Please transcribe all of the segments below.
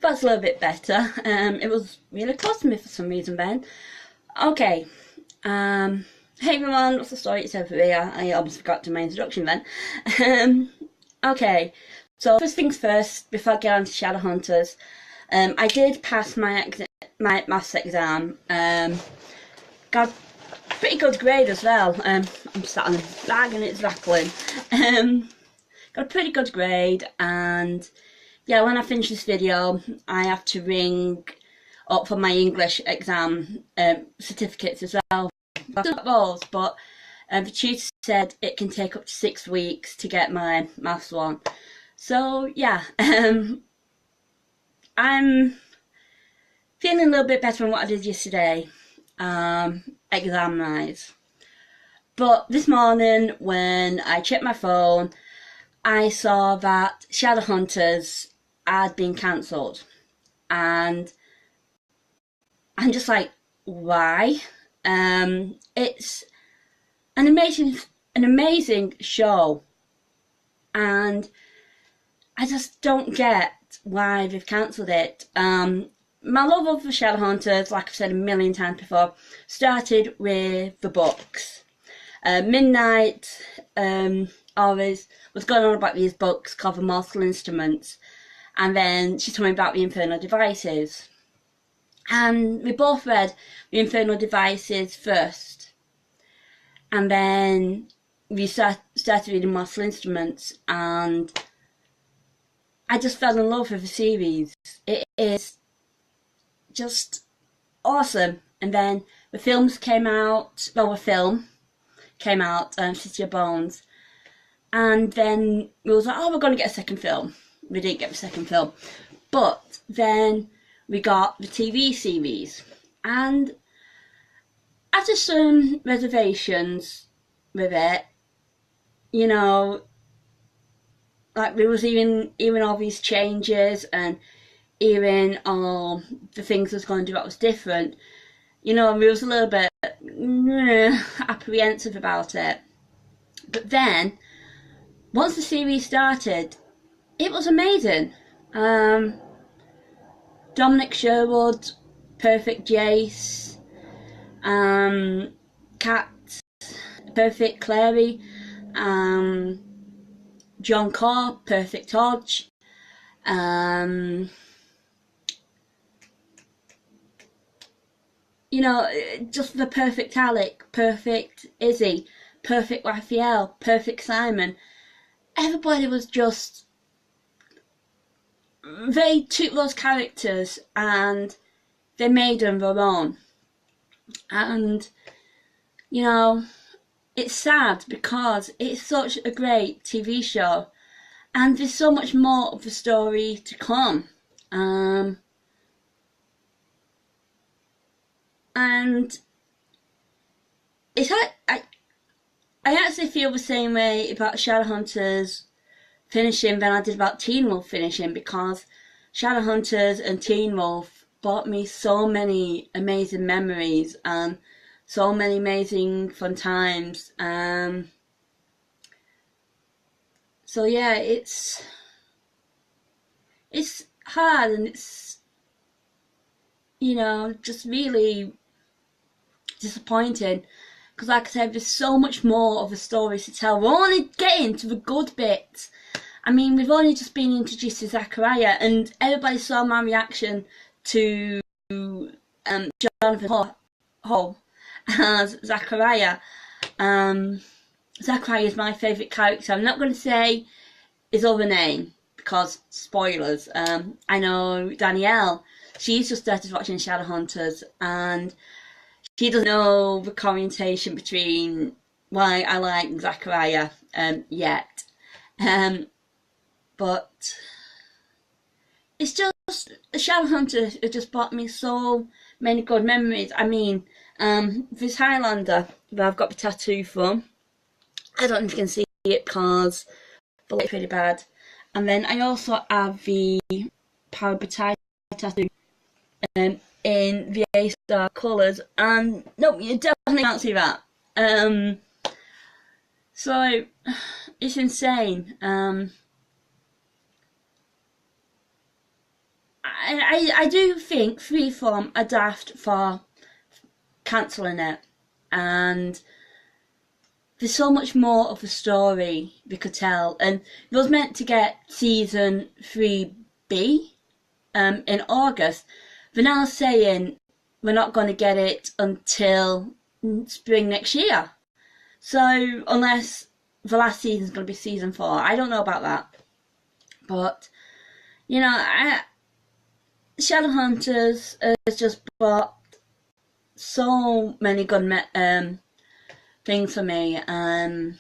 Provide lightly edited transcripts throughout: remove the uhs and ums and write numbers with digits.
That's a little bit better. It was really close to me for some reason then. Okay. Hey everyone, what's the story? It's over here. I almost forgot to my introduction then. Okay. So first things first, before I get on to Shadowhunters, I did pass my maths exam. Got a pretty good grade as well. I'm sat on a bag and it's rattling. Got a pretty good grade, and yeah, when I finish this video, I have to ring up for my English exam certificates as well. I've still got those, but the tutor said it can take up to 6 weeks to get my maths one. So yeah, I'm feeling a little bit better than what I did yesterday, exam-wise. But this morning, when I checked my phone, I saw that Shadowhunters had been cancelled, and I'm just like, why? It's an amazing show, and I just don't get why they've cancelled it. My love of the Shadowhunters, like I've said a million times before, started with the books. Midnight always was going on about these books called The Mortal Instruments, and then she told me about the Infernal Devices. And we both read the Infernal Devices first, and then we started reading Mortal Instruments, and I just fell in love with the series. It is just awesome. And then the films came out, well, a film came out, City of Bones, and then we was like, oh, we're going to get a second film. We didn't get the second film, but then we got the TV series, and after some reservations with it, you know, like there was even all these changes and even all the things I was going to do that was different, you know, we was a little bit apprehensive about it. But then, once the series started, it was amazing. Dominic Sherwood, perfect Jace, Kat, perfect Clary, John Carr, perfect Hodge, you know, just the perfect Alec, perfect Izzy, perfect Raphael, perfect Simon. Everybody was just, they took those characters and they made them their own. And, you know, it's sad because it's such a great TV show, and there's so much more of the story to come. And it's like, I actually feel the same way about Shadowhunters finishing than I did about Teen Wolf finishing, because Shadowhunters and Teen Wolf brought me so many amazing memories and so many amazing fun times. So yeah, it's hard, and it's, you know, just really disappointing, because like I said, there's so much more of a story to tell. We're only getting to the good bits. I mean, we've only just been introduced to Zachariah, and everybody saw my reaction to Jonathan Hall as Zachariah. Zachariah is my favourite character. I'm not going to say his other name because spoilers. I know Danielle, she's just started watching Shadowhunters, and she doesn't know the correlation between why I like Zachariah yet. But it's just, Shadowhunters has just brought me so many good memories. I mean, this Highlander that I've got the tattoo from, I don't know if you can see it because the light's pretty bad. And then I also have the Power Batai tattoo in the A-Star colours, and no, you definitely can't see that. So it's insane. I do think Freeform are daft for cancelling it, and there's so much more of the story we could tell, and it was meant to get season 3B in August. They're now saying we're not going to get it until spring next year. So unless the last season is going to be season 4, I don't know about that. But you know, Shadowhunters has just brought so many good things for me. I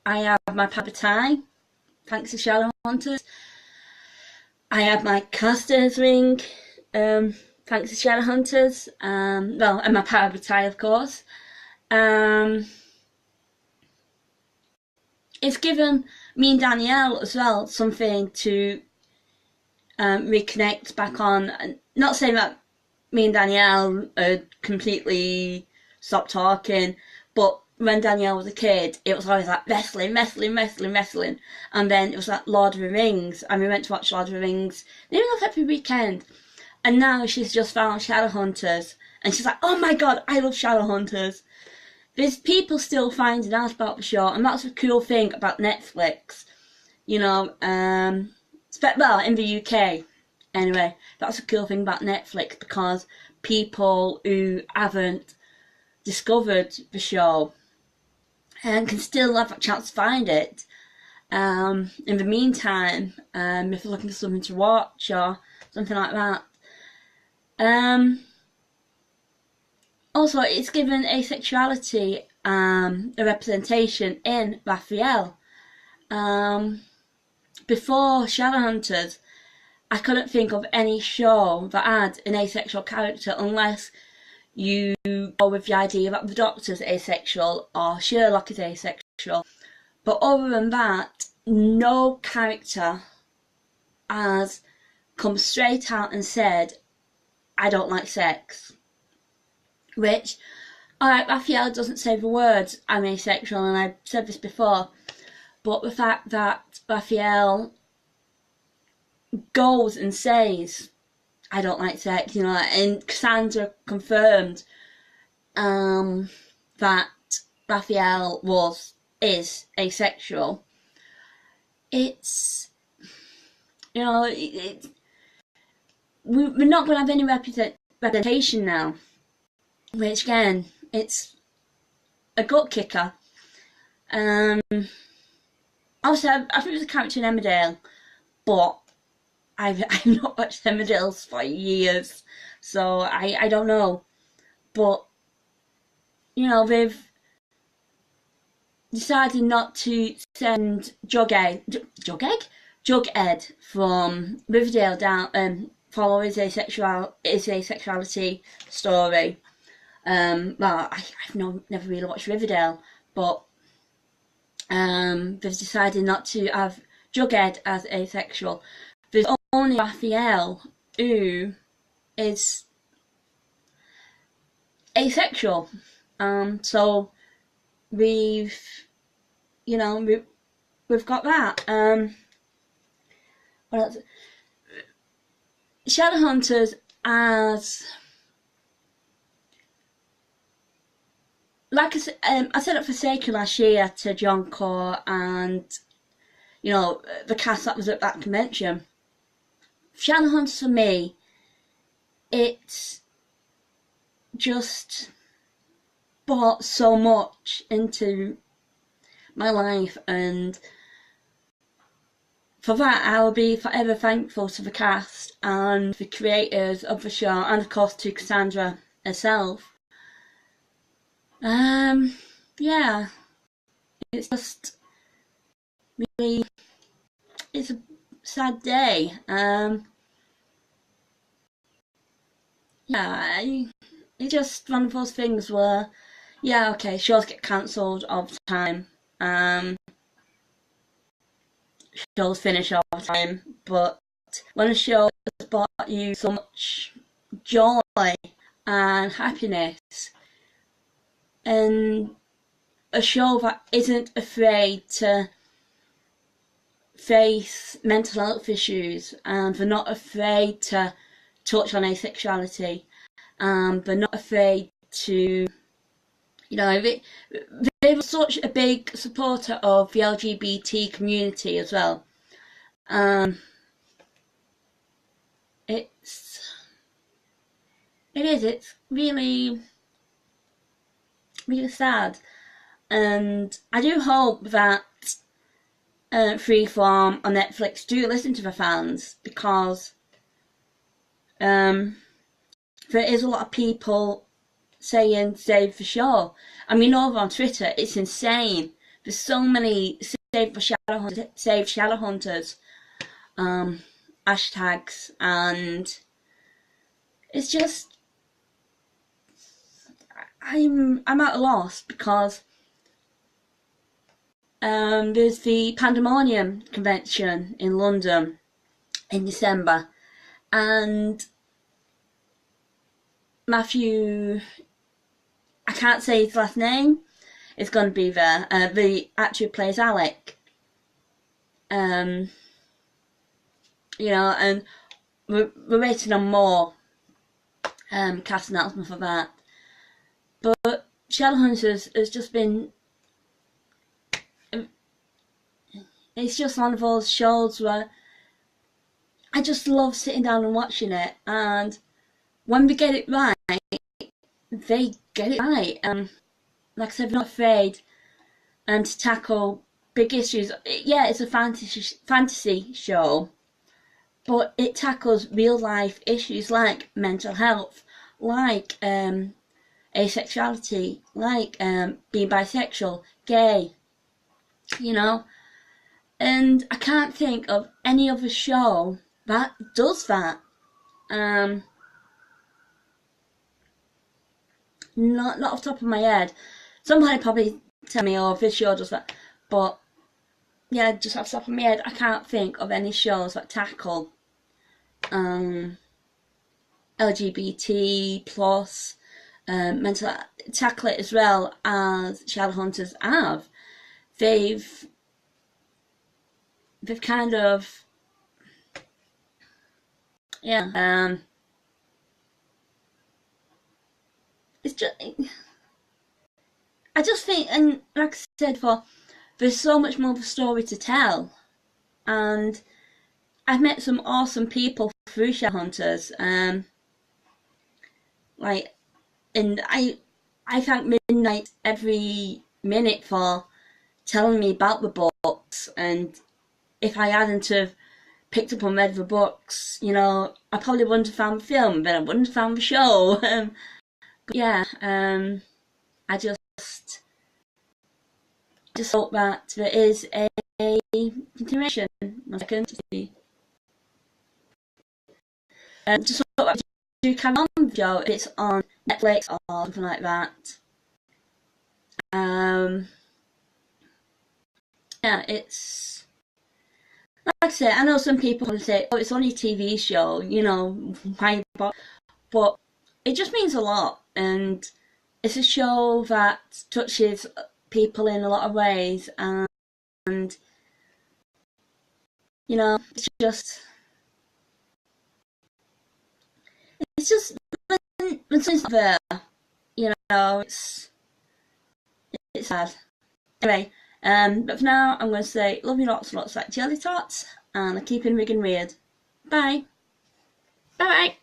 have my Papatai, thanks to Shadowhunters. I have my Caster's ring, thanks to Shadowhunters. Well, and my Papatai, of course. It's given me and Danielle as well something to reconnect back on. Not saying that me and Danielle completely stopped talking, but when Danielle was a kid, it was always like wrestling, and then it was like Lord of the Rings, and we went to watch Lord of the Rings nearly every weekend. And now she's just found Shadowhunters, and she's like, oh my god, I love Shadowhunters. There's people still finding out about the show, and that's the cool thing about Netflix. You know, well, in the UK, anyway, that's the cool thing about Netflix, because people who haven't discovered the show and can still have a chance to find it. In the meantime, if you're looking for something to watch or something like that. Also, it's given asexuality a representation in Raphael. Before Shadowhunters, I couldn't think of any show that had an asexual character unless you go with the idea that the Doctor's asexual or Sherlock is asexual. But other than that, no character has come straight out and said, I don't like sex. Which, alright, Raphael doesn't say the words, I'm asexual, and I've said this before, but the fact that Raphael goes and says, I don't like sex, you know, and Cassandra confirmed that Raphael is asexual. It's, you know, we're not going to have any representation now, which again, it's a gut kicker. Also, I think there's a character in Emmerdale, but I've not watched Emmerdale for years, so I don't know. But, you know, they've decided not to send Jughead from Riverdale down, follow his asexuality story. Well, I've never really watched Riverdale, but they've decided not to have Jughead as asexual. There's only Raphael who is asexual. So we've got that. What else? Shadowhunters as, like I said at Forsaken last year to John Core and, you know, the cast that was at that convention. Shadowhunters for me, it's just brought so much into my life, and for that I will be forever thankful to the cast and the creators of the show, and of course to Cassandra herself. Yeah, it's just really, it's a sad day. Yeah, it's just one of those things where, yeah, okay, shows get cancelled all the time. Shows finish all the time, but when a show has brought you so much joy and happiness, and a show that isn't afraid to face mental health issues, and they're not afraid to touch on asexuality. They're not afraid to, they were such a big supporter of the LGBT community as well. It's really, really sad. And I do hope that Freeform on Netflix do listen to the fans, because there is a lot of people saying save the show. I mean, over on Twitter, it's insane. There's so many save Shadowhunters hashtags, and it's just, I'm at a loss, because there's the Pandemonium convention in London in December, and Matthew, I can't say his last name, is going to be there. The actor who plays Alec. And we're waiting on more cast announcement for that. But Shadowhunters has just been, it's just one of those shows where I just love sitting down and watching it, and when we get it right, they get it right. Like I said, they're not afraid to tackle big issues. Yeah, it's a fantasy show, but it tackles real life issues like mental health, like asexuality, like being bisexual, gay, and I can't think of any other show that does that. Not off the top of my head. Somebody probably tell me, oh, this show does that, but yeah, just off the top of my head, I can't think of any shows that tackle LGBT plus mental, tackle it as well as Shadowhunters have. They've kind of, it's just, I just think, and like I said before, there's so much more of a story to tell, and I've met some awesome people through Shadowhunters, and I thank Midnight every minute for telling me about the books, and if I hadn't have picked up and read the books, I probably wouldn't have found the film, then I wouldn't have found the show. But yeah, I just hope that there is a continuation. 1 second. Just hope that you can on the show if it's on Netflix or something like that. Yeah, it's, like I say, I know some people will say, oh, it's only a TV show, why, but it just means a lot, and it's a show that touches people in a lot of ways, and it's just when something's not there, it's sad. Anyway, but for now, I'm going to say love you lots and lots like jelly tots, and keep in rigging weird. Bye. Bye bye.